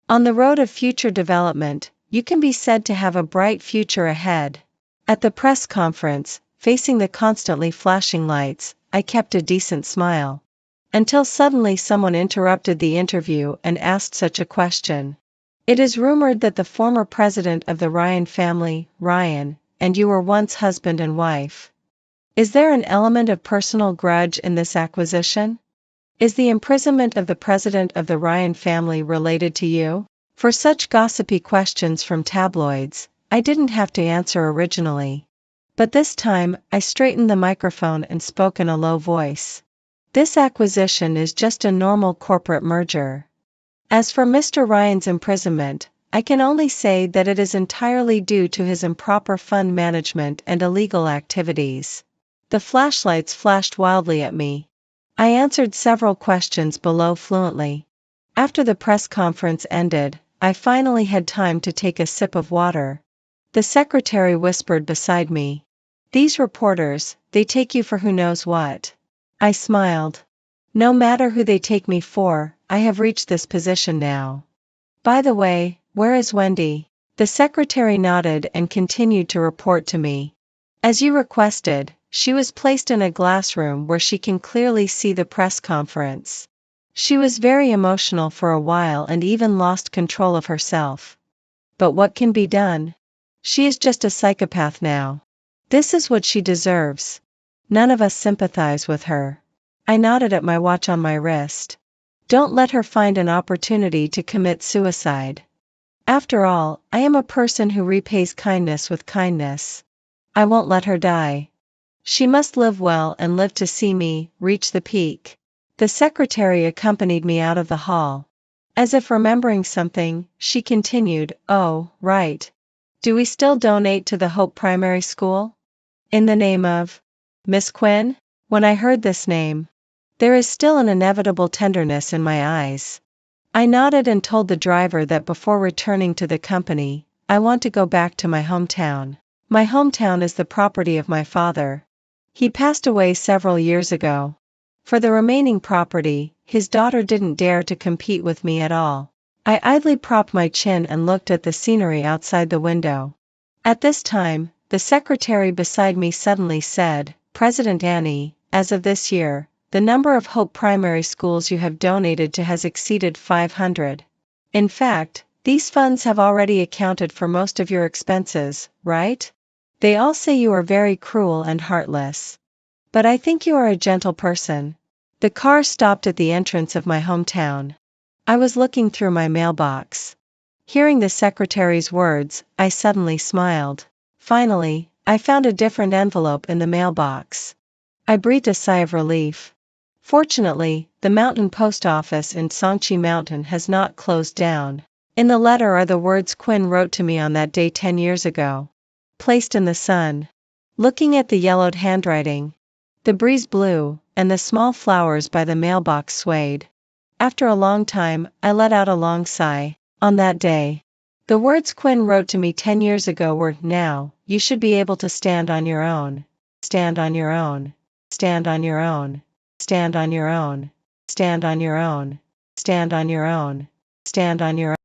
On the road of future development, you can be said to have a bright future ahead. At the press conference, facing the constantly flashing lights, I kept a decent smile. Until suddenly someone interrupted the interview and asked such a question. It is rumored that the former president of the Ryan family, Ryan, and you were once husband and wife. Is there an element of personal grudge in this acquisition? Is the imprisonment of the president of the Ryan family related to you? For such gossipy questions from tabloids, I didn't have to answer originally. But this time, I straightened the microphone and spoke in a low voice. This acquisition is just a normal corporate merger. As for Mr. Ryan's imprisonment, I can only say that it is entirely due to his improper fund management and illegal activities. The flashlights flashed wildly at me. I answered several questions below fluently. After the press conference ended, I finally had time to take a sip of water. The secretary whispered beside me. These reporters, they take you for who knows what. I smiled. No matter who they take me for, I have reached this position now. By the way, where is Wendy? The secretary nodded and continued to report to me. As you requested, she was placed in a glass room where she can clearly see the press conference. She was very emotional for a while and even lost control of herself. But what can be done? She is just a psychopath now. This is what she deserves. None of us sympathize with her. I nodded at my watch on my wrist. Don't let her find an opportunity to commit suicide. After all, I am a person who repays kindness with kindness. I won't let her die. She must live well and live to see me reach the peak. The secretary accompanied me out of the hall. As if remembering something, she continued, "Oh, right. Do we still donate to the Hope Primary School? In the name of Miss Quinn?" When I heard this name, there is still an inevitable tenderness in my eyes. I nodded and told the driver that before returning to the company, I want to go back to my hometown. My hometown is the property of my father. He passed away several years ago. For the remaining property, his daughter didn't dare to compete with me at all. I idly propped my chin and looked at the scenery outside the window. At this time, the secretary beside me suddenly said, "President Annie, as of this year, the number of Hope Primary Schools you have donated to has exceeded 500. In fact, these funds have already accounted for most of your expenses, right? They all say you are very cruel and heartless. But I think you are a gentle person." The car stopped at the entrance of my hometown. I was looking through my mailbox. Hearing the secretary's words, I suddenly smiled. Finally, I found a different envelope in the mailbox. I breathed a sigh of relief. Fortunately, the mountain post office in Songchi Mountain has not closed down. In the letter are the words Quinn wrote to me on that day 10 years ago. Placed in the sun. Looking at the yellowed handwriting. The breeze blew, and the small flowers by the mailbox swayed. After a long time, I let out a long sigh. On that day, the words Quinn wrote to me 10 years ago were, "Now, you should be able to stand on your own. Stand on your own. Stand on your own. Stand on your own. Stand on your own. Stand on your own. Stand on your own."